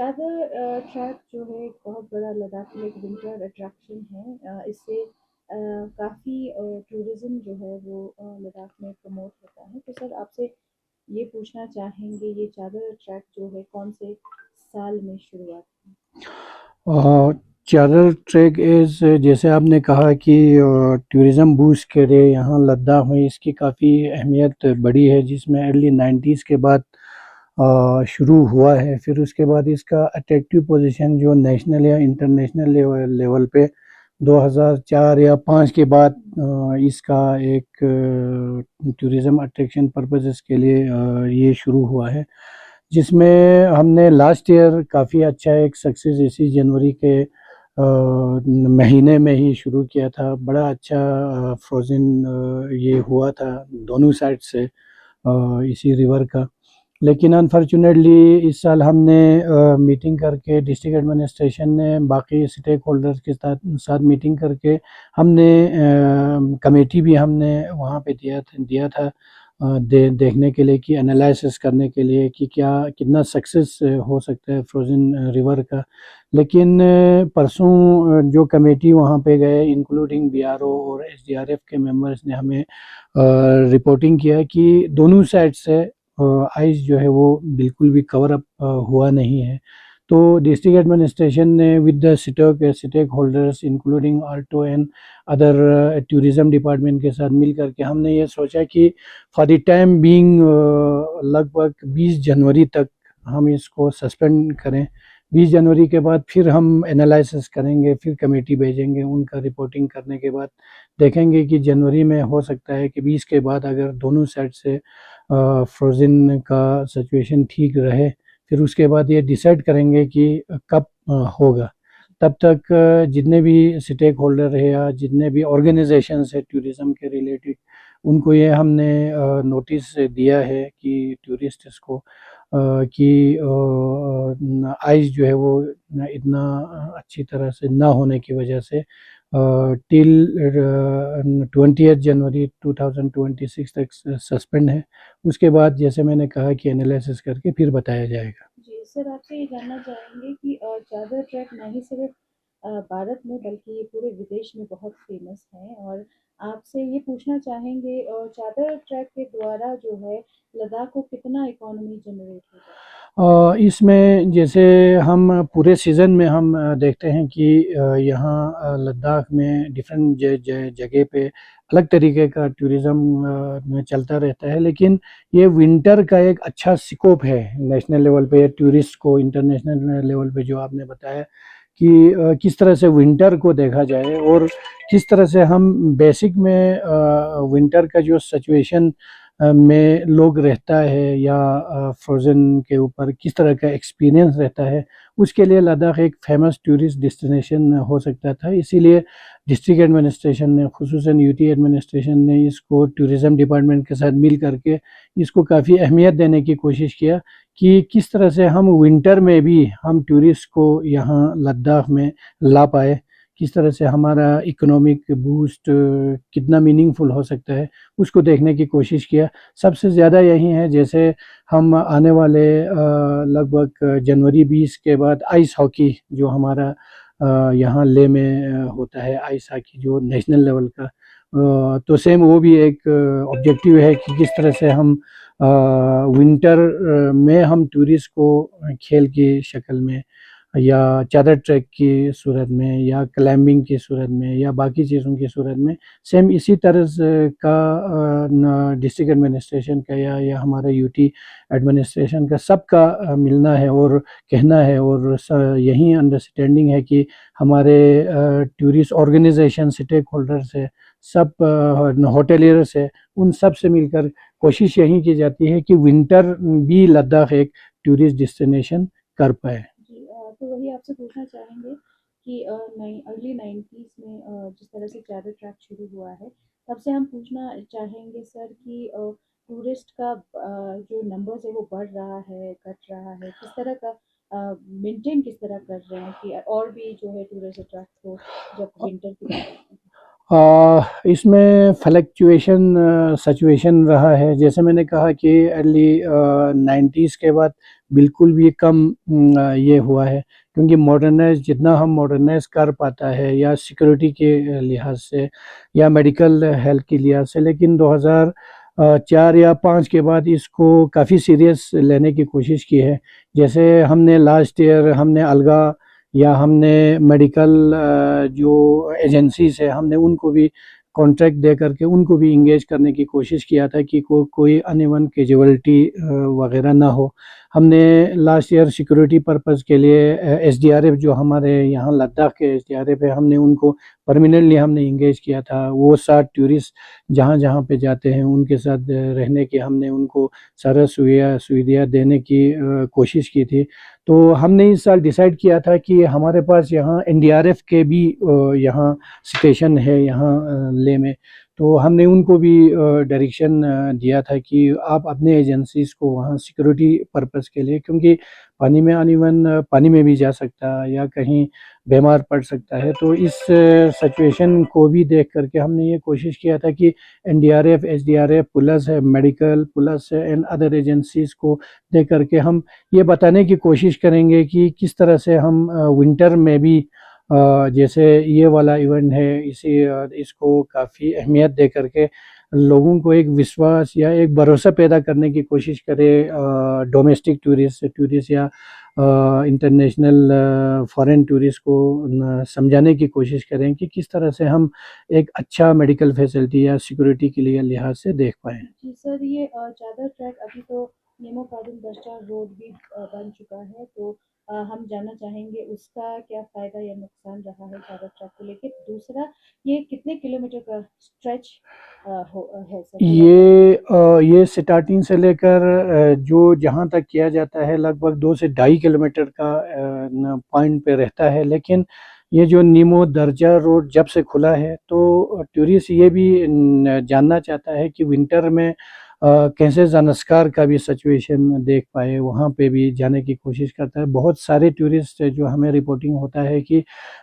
चादर ट्रैक जो है एक बहुत बड़ा लद्दाख में एक विंटर अट्रैक्शन है। इससे काफ़ी टूरिज़्म जो है वो लद्दाख में प्रमोट होता है। तो सर आपसे ये पूछना चाहेंगे ये चादर ट्रैक जो है कौन से साल में शुरुआत हुई? अ, चादर ट्रैक इज़ जैसे आपने कहा कि टूरिज़्म बूस्ट के लिए यहाँ लद्दाख में इसकी काफ़ी अहमियत बड़ी है, जिसमें अर्ली 90s के बाद शुरू हुआ है। फिर उसके बाद इसका अट्रैक्टिव पोजीशन जो नेशनल या इंटरनेशनल लेवल पे 2004 या 5 के बाद इसका एक टूरिज़्म अट्रैक्शन पर्पसेस के लिए ये शुरू हुआ है, जिसमें हमने लास्ट ईयर काफ़ी अच्छा एक सक्सेस इसी जनवरी के महीने में ही शुरू किया था। बड़ा अच्छा फ्रोज़न ये हुआ था दोनों साइड से इसी रिवर का। लेकिन अनफॉर्चुनेटली इस साल हमने मीटिंग करके डिस्ट्रिक्ट एडमिनिस्ट्रेशन ने बाकी स्टेक होल्डर्स के साथ मीटिंग करके हमने कमेटी भी हमने वहाँ पे दिया था देखने के लिए कि एनालिसिस करने के लिए कि क्या कितना सक्सेस हो सकता है फ्रोज़न रिवर का। लेकिन परसों जो कमेटी वहाँ पे गए इंक्लूडिंग बीआरओ और एसडीआरएफ के मेंबर्स ने हमें रिपोर्टिंग किया कि दोनों साइड से आइस जो है वो बिल्कुल भी कवर अप हुआ नहीं है। तो डिस्ट्रिक्ट एडमिनिस्ट्रेशन ने with the stakeholders including alto and other tourism department के साथ मिल करके हमने ये सोचा कि फॉर द टाइम बीइंग लगभग 20 जनवरी तक हम इसको सस्पेंड करें। 20 जनवरी के बाद फिर हम एनालिसिस करेंगे, फिर कमेटी भेजेंगे, उनका रिपोर्टिंग करने के बाद देखेंगे कि जनवरी में हो सकता है कि 20 के बाद अगर दोनों साइड से फ्रोज़न का सिचुएशन ठीक रहे, फिर उसके बाद ये डिसाइड करेंगे कि कब होगा। तब तक जितने भी स्टेक होल्डर है या जितने भी ऑर्गेनाइजेशंस है टूरिज़्म के रिलेटेड, उनको ये हमने नोटिस दिया है कि टूरिस्ट्स को कि आइस जो है वो इतना अच्छी तरह से ना होने की वजह से टिल 20 जनवरी 2026 तक सस्पेंड है। उसके बाद जैसे मैंने कहा कि एनालिसिस करके फिर बताया जाएगा। जी सर आपसे ये जानना चाहेंगे कि चादर ट्रैक ना ही सिर्फ भारत में बल्कि ये पूरे विदेश में बहुत फेमस है और आपसे ये पूछना चाहेंगे चादर ट्रैक के द्वारा जो है लद्दाख को कितना इकोनॉमी जनरेट होगा? इसमें जैसे हम पूरे सीज़न में हम देखते हैं कि यहाँ लद्दाख में डिफरेंट जगह पे अलग तरीके का टूरिज़्म में चलता रहता है, लेकिन ये विंटर का एक अच्छा स्कोप है नेशनल लेवल पे टूरिस्ट को। इंटरनेशनल लेवल पे जो आपने बताया कि किस तरह से विंटर को देखा जाए और किस तरह से हम बेसिक में विंटर का जो सिचुएशन में लोग रहता है या फ्रोज़न के ऊपर किस तरह का एक्सपीरियंस रहता है, उसके लिए लद्दाख एक फेमस टूरिस्ट डेस्टिनेशन हो सकता था। इसीलिए डिस्ट्रिक्ट एडमिनिस्ट्रेशन ने खुसूसन यूटी एडमिनिस्ट्रेशन ने इसको टूरिज़्म डिपार्टमेंट के साथ मिल करके इसको काफ़ी अहमियत देने की कोशिश किया कि किस तरह से हम विंटर में भी हम टूरिस्ट को यहाँ लद्दाख में ला पाए, किस तरह से हमारा इकोनॉमिक बूस्ट कितना मीनिंगफुल हो सकता है, उसको देखने की कोशिश किया। सबसे ज़्यादा यही है जैसे हम आने वाले लगभग जनवरी 20 के बाद आइस हॉकी जो हमारा यहाँ लेह में होता है, आइस हॉकी जो नेशनल लेवल का, तो सेम वो भी एक ऑब्जेक्टिव है कि किस तरह से हम विंटर में हम टूरिस्ट को खेल की शक्ल में या चादर ट्रैक की सूरत में या क्लाइंबिंग की सूरत में या बाकी चीज़ों की सूरत में सेम इसी तरह का डिस्ट्रिक्ट एडमिनिस्ट्रेशन का या हमारा यूटी एडमिनिस्ट्रेशन का सबका मिलना है और कहना है और यही अंडरस्टैंडिंग है कि हमारे टूरिस्ट ऑर्गेनाइजेशन स्टेक होल्डर्स है, सब होटेलियर्स है, उन सब से मिलकर कोशिश यही की जाती है कि विंटर भी लद्दाख एक टूरिस्ट डेस्टिनेशन कर पाए। जी तो वही आपसे पूछना चाहेंगे कि अर्ली 90s में जिस तरह से चादर ट्रैक शुरू हुआ है तब से हम पूछना चाहेंगे सर कि टूरिस्ट का जो नंबर्स है वो बढ़ रहा है घट रहा है किस तरह का मेंटेन किस तरह कर रहे हैं कि और भी जो है टूरिस्ट अट्रैक्ट हो जब विंटर की बात आती है? इसमें फ्लक्चुएशन सिचुएशन रहा है, जैसे मैंने कहा कि अर्ली 90s के बाद बिल्कुल भी कम ये हुआ है, क्योंकि मॉडर्नाइज जितना हम मॉडर्नाइज कर पाता है या सिक्योरिटी के लिहाज से या मेडिकल हेल्थ के लिहाज से, लेकिन 2004 या 5 के बाद इसको काफ़ी सीरियस लेने की कोशिश की है। जैसे हमने लास्ट ईयर हमने अलगा या हमने मेडिकल जो एजेंसीज है हमने उनको भी कॉन्ट्रैक्ट दे करके उनको भी इंगेज करने की कोशिश किया था कि कोई अनइवन कैजुअलिटी वगैरह ना हो। हमने लास्ट ईयर सिक्योरिटी पर्पस के लिए एसडीआरएफ जो हमारे यहाँ लद्दाख के एसडीआरएफ है हमने उनको परमानेंटली हमने इंगेज किया था। वो 60 टूरिस्ट जहाँ जहाँ पे जाते हैं उनके साथ रहने की हमने उनको सारा सुविधा देने की कोशिश की थी। तो हमने इस साल डिसाइड किया था कि हमारे पास यहाँ एनडीआरएफ के भी यहाँ स्टेशन है यहाँ ले में, तो हमने उनको भी डायरेक्शन दिया था कि आप अपने एजेंसीज को वहाँ सिक्योरिटी पर्पस के लिए, क्योंकि पानी में अनइवन पानी में भी जा सकता है या कहीं बीमार पड़ सकता है, तो इस सिचुएशन को भी देख करके हमने ये कोशिश किया था कि एनडीआरएफ एसडीआरएफ प्लस है medical plus and other agencies को देख करके हम ये बताने की कोशिश करेंगे कि किस तरह से हम विंटर में भी जैसे ये वाला इवेंट है इसको काफ़ी अहमियत दे करके लोगों को एक विश्वास या एक भरोसा पैदा करने की कोशिश करें डोमेस्टिक टूरिस्ट या इंटरनेशनल फॉरेन टूरिस्ट को समझाने की कोशिश करें कि किस तरह से हम एक अच्छा मेडिकल फैसिलिटी या सिक्योरिटी के लिए लिहाज से देख पाएँ। जी सर, ये चादर ट्रैक अभी तो नेमो कादम दश्ता रोड भी बन चुका है, तो हम जानना चाहेंगे उसका क्या फ़ायदा या नुकसान रहा है चादर ट्रैक को लेके। दूसरा, ये कितने किलोमीटर का स्ट्रेच है सर पूरा ट्रैक? ये स्टार्टिंग से लेकर जो जहाँ तक किया जाता है लगभग 2 से ढाई किलोमीटर का पॉइंट पे रहता है, लेकिन ये जो नीमो दर्जा रोड जब से खुला है तो टूरिस्ट ये भी जानना चाहता है कि विंटर में कैसे ज़ानस्कार का भी सिचुएशन देख पाए, वहाँ पे भी जाने की कोशिश करता है। बहुत सारे टूरिस्ट जो हमें रिपोर्टिंग होता है कि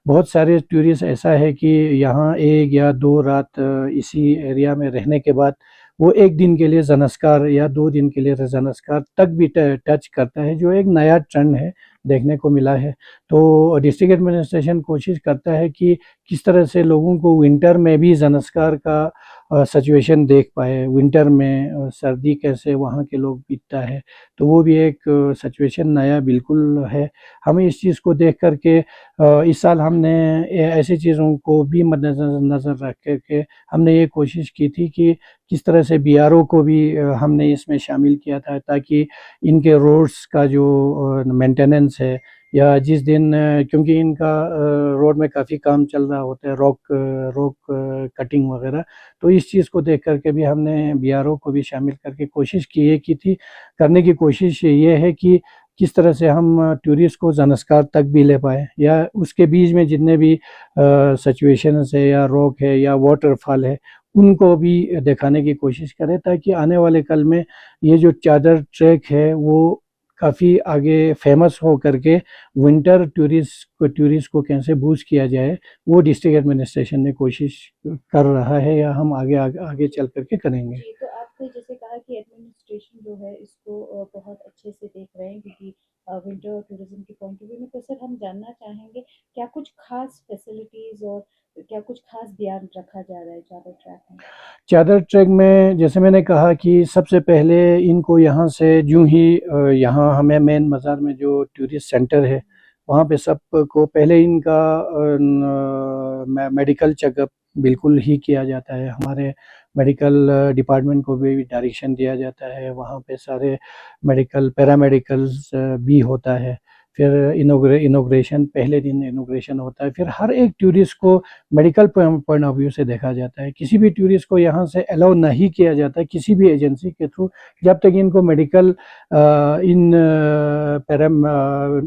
बहुत सारे टूरिस्ट ऐसा है कि यहाँ 1 या 2 रात इसी एरिया में रहने के बाद वो 1 दिन के लिए ज़ानस्कार या 2 दिन के लिए ज़ानस्कार तक भी टच करता है, जो एक नया ट्रेंड है देखने को मिला है। तो डिस्ट्रिक्ट एडमिनिस्ट्रेशन कोशिश करता है कि किस तरह से लोगों को विंटर में भी ज़ानस्कार का सिचुएशन देख पाए, विंटर में सर्दी कैसे वहाँ के लोग बीतता है, तो वो भी एक सिचुएशन नया बिल्कुल है। हमें इस चीज़ को देख कर के इस साल हमने ऐसी चीज़ों को भी मद्देनज़र नज़र रख कर के हमने ये कोशिश की थी कि किस तरह से बीआरओ को भी हमने इसमें शामिल किया था, ताकि इनके रोड्स का जो मेंटेनेंस है या जिस दिन क्योंकि इनका रोड में काफ़ी काम चल रहा होता है रॉक कटिंग वगैरह, तो इस चीज़ को देख करके भी हमने बीआरओ को भी शामिल करके कोशिश की थी। करने की कोशिश ये है कि किस तरह से हम टूरिस्ट को ज़ानस्कार तक भी ले पाए या उसके बीच में जितने भी सिचुएशंस है या रॉक है या वाटरफॉल है उनको भी दिखाने की कोशिश करें, ताकि आने वाले कल में ये जो चादर ट्रैक है वो काफ़ी आगे फेमस हो करके विंटर टूरिस्ट को कैसे बूस्ट किया जाए वो डिस्ट्रिक्ट एडमिनिस्ट्रेशन ने कोशिश कर रहा है या हम आगे चल करके करेंगे। जी, तो आपने जैसे कहा कि एडमिनिस्ट्रेशन जो है इसको बहुत अच्छे से देख रहे हैं, क्योंकि विंटर टूरिज्म के पॉइंट ऑफ व्यू में, तो सर हम जानना चाहेंगे क्या कुछ खास फैसिलिटीज़ और क्या कुछ खास ध्यान रखा जा रहा है चादर ट्रैक में? चादर ट्रैक में जैसे मैंने कहा कि सबसे पहले इनको यहाँ से यूं ही यहाँ हमें मेन बाज़ार में जो टूरिस्ट सेंटर है वहाँ पे सबको पहले इनका मेडिकल चेकअप बिल्कुल ही किया जाता है। हमारे मेडिकल डिपार्टमेंट को भी डायरेक्शन दिया जाता है, वहाँ पे सारे मेडिकल पैरामेडिकल्स भी होता है। फिर इनॉग्रेशन पहले दिन इनॉग्रेशन होता है, फिर हर एक टूरिस्ट को मेडिकल पॉइंट ऑफ व्यू से देखा जाता है। किसी भी टूरिस्ट को यहाँ से अलाउ नहीं किया जाता है किसी भी एजेंसी के थ्रू जब तक इनको मेडिकल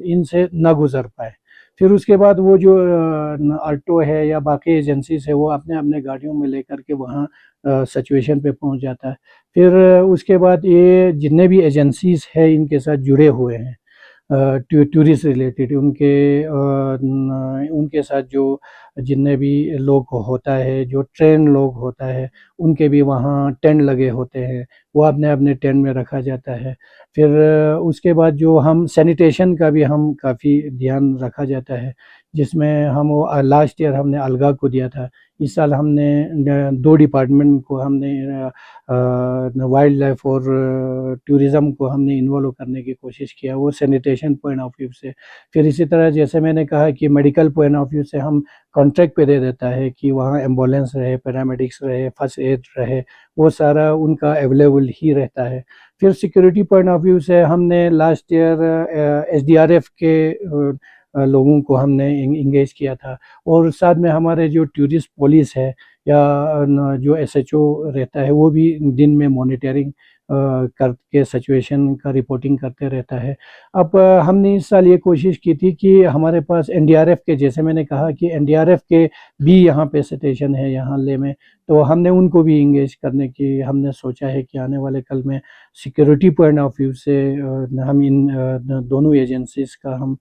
इनसे ना गुजर पाए। फिर उसके बाद वो जो ऑल्टो है या बाकी एजेंसीज है वो अपने अपने गाड़ियों में लेकर के वहाँ सिचुएशन पे पहुँच जाता है। फिर उसके बाद ये जितने भी एजेंसीज है इनके साथ जुड़े हुए हैं टूरिस्ट रिलेटेड उनके साथ जो जितने भी लोग होता है, जो ट्रेन लोग होता है, उनके भी वहाँ टेंट लगे होते हैं, वो अपने अपने टेंट में रखा जाता है। फिर उसके बाद जो हम सैनिटेशन का भी हम काफ़ी ध्यान रखा जाता है, जिसमें हम वो लास्ट ईयर हमने अलगा को दिया था। इस साल हमने 2 डिपार्टमेंट को हमने वाइल्ड लाइफ और टूरिज़्म को हमने इन्वॉल्व करने की कोशिश किया, वो सैनिटेशन पॉइंट ऑफ व्यू से। फिर इसी तरह जैसे मैंने कहा कि मेडिकल पॉइंट ऑफ व्यू से हम कॉन्ट्रैक्ट पे दे देता है कि वहाँ एम्बुलेंस रहे, पैरामेडिक्स रहे, फर्स्ट एड रहे, वो सारा उनका अवेलेबल ही रहता है। फिर सिक्योरिटी पॉइंट ऑफ व्यू से हमने लास्ट ईयर एसडीआरएफ के लोगों को हमने इंगेज किया था, और साथ में हमारे जो टूरिस्ट पुलिस है या जो एसएचओ रहता है, वो भी दिन में मॉनिटरिंग करके सिचुएशन का रिपोर्टिंग करते रहता है। अब हमने इस साल ये कोशिश की थी कि हमारे पास एनडीआरएफ के, जैसे मैंने कहा कि एनडीआरएफ के भी यहाँ पे स्टेशन है यहाँ ले में, तो हमने उनको भी इंगेज करने की हमने सोचा है कि आने वाले कल में सिक्योरिटी पॉइंट ऑफ व्यू से हम इन दोनों एजेंसीज का हम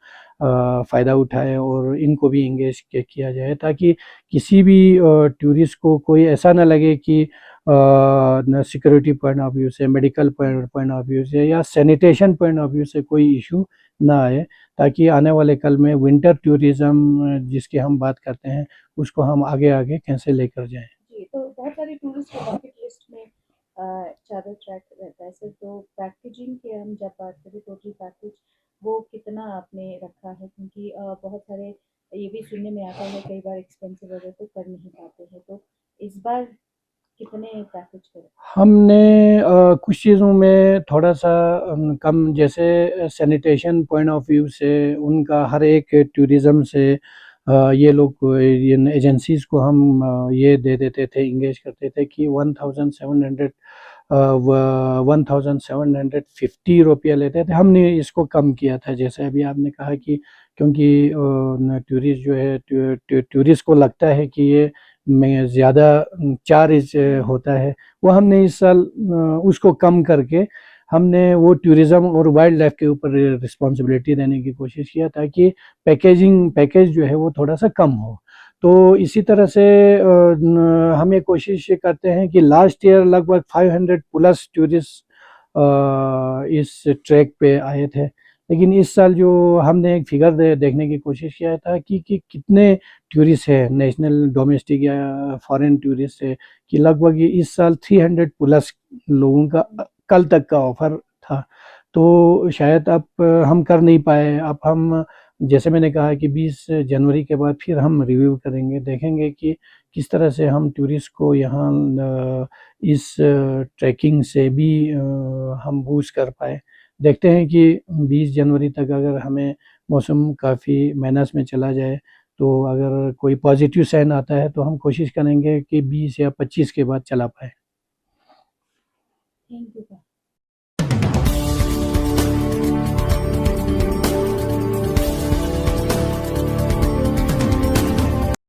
फ़ायदा उठाएं और इनको भी इंगेज किया जाए, ताकि किसी भी टूरिस्ट को कोई ऐसा ना लगे कि सिक्योरिटी पॉइंट ऑफ व्यू से, मेडिकल पॉइंट ऑफ व्यू से या सैनिटेशन पॉइंट ऑफ व्यू से कोई इशू ना आए, ताकि आने वाले कल में विंटर टूरिज्म जिसकी हम बात करते हैं, उसको हम आगे आगे कैसे लेकर जाएं। जी, तो बहुत सारे टूरिस्ट के बकेट लिस्ट में चादर ट्रैक रहता है सर। तो पैकेजिंग की हम जब बात करें, टोटल पैकेज वो कितना आपने रखा है? क्योंकि बहुत सारे ये भी सुनने में आता है कई बार एक्सपेंसिव वगैरह तो कर नहीं पाते हैं, तो इस बार कितने पैकेज करें? हमने कुछ चीज़ों में थोड़ा सा कम, जैसे सैनिटेशन पॉइंट ऑफ व्यू से उनका हर एक टूरिज़्म से ये लोग ये एजेंसीज़ को हम ये दे देते थे, इंगेज करते थे कि 1700 ₹1750 लेते थे। हमने इसको कम किया था, जैसे अभी आपने कहा कि क्योंकि टूरिस्ट जो है टूरिस्ट को लगता है कि ये में ज़्यादा चार्ज होता है, वो हमने इस साल उसको कम करके हमने वो टूरिज़्म और वाइल्ड लाइफ के ऊपर रिस्पॉन्सिबिलिटी देने की कोशिश किया, ताकि पैकेज जो है वो थोड़ा सा कम हो। तो इसी तरह से हम ये कोशिश करते हैं कि लास्ट ईयर लगभग 500 प्लस टूरिस्ट इस ट्रैक पे आए थे, लेकिन इस साल जो हमने एक फिगर देखने की कोशिश किया था कि कितने टूरिस्ट है, नेशनल, डोमेस्टिक या फॉरेन टूरिस्ट है, कि लगभग ये इस साल 300 प्लस लोगों का कल तक का ऑफर था। तो शायद अब हम कर नहीं पाए। अब हम, जैसे मैंने कहा कि 20 जनवरी के बाद फिर हम रिव्यू करेंगे, देखेंगे कि किस तरह से हम टूरिस्ट को यहाँ इस ट्रैकिंग से भी हम बूस्ट कर पाए। देखते हैं कि 20 जनवरी तक अगर हमें मौसम काफ़ी माइनस में चला जाए, तो अगर कोई पॉजिटिव साइन आता है तो हम कोशिश करेंगे कि 20 या 25 के बाद चला पाए। Thank you.